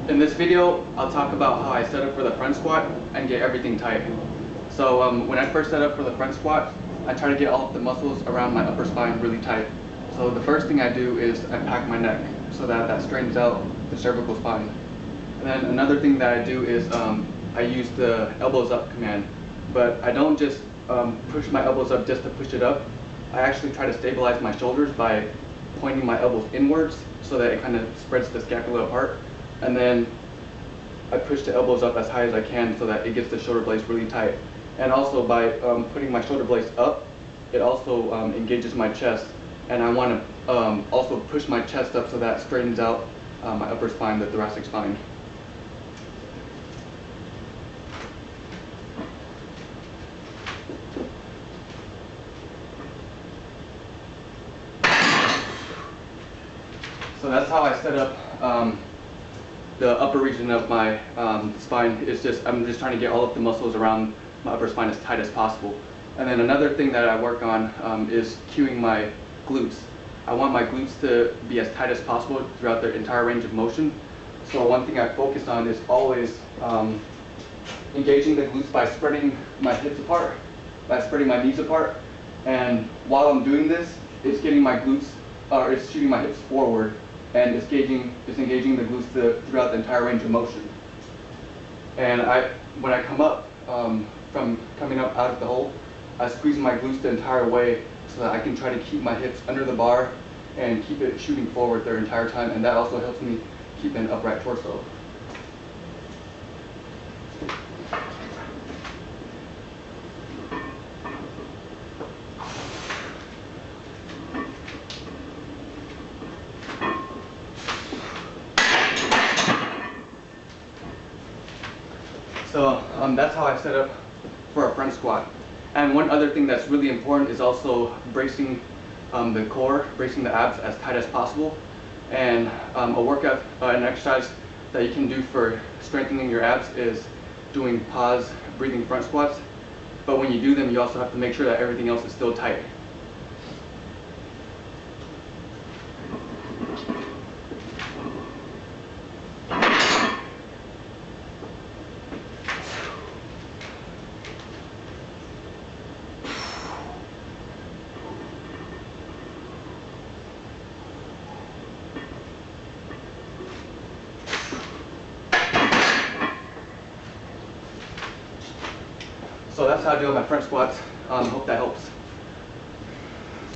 In this video, I'll talk about how I set up for the front squat and get everything tight. So when I first set up for the front squat, I try to get all of the muscles around my upper spine really tight. So the first thing I do is I pack my neck so that straightens out the cervical spine. And then another thing that I do is I use the elbows up command. But I don't just push my elbows up just to push it up. I actually try to stabilize my shoulders by pointing my elbows inwards so that it kind of spreads the scapula apart. And then I push the elbows up as high as I can so that it gets the shoulder blades really tight. And also by putting my shoulder blades up, it also engages my chest. And I want to also push my chest up so that straightens out my upper spine, the thoracic spine. So that's how I set up the upper region of my spine. I'm just trying to get all of the muscles around my upper spine as tight as possible. And then another thing that I work on is cueing my glutes. I want my glutes to be as tight as possible throughout their entire range of motion. So one thing I focus on is always engaging the glutes by spreading my hips apart, by spreading my knees apart. And while I'm doing this, it's getting my glutes, or it's shooting my hips forward, and it's engaging the glutes throughout the entire range of motion. And when I come up, from coming up out of the hole, I squeeze my glutes the entire way so that I can try to keep my hips under the bar and keep it shooting forward their entire time, and that also helps me keep an upright torso. So that's how I set up for a front squat. And one other thing that's really important is also bracing the core, bracing the abs as tight as possible. And a workout, an exercise that you can do for strengthening your abs is doing pause breathing front squats. But when you do them, you also have to make sure that everything else is still tight. So that's how I do my front squats. Hope that helps.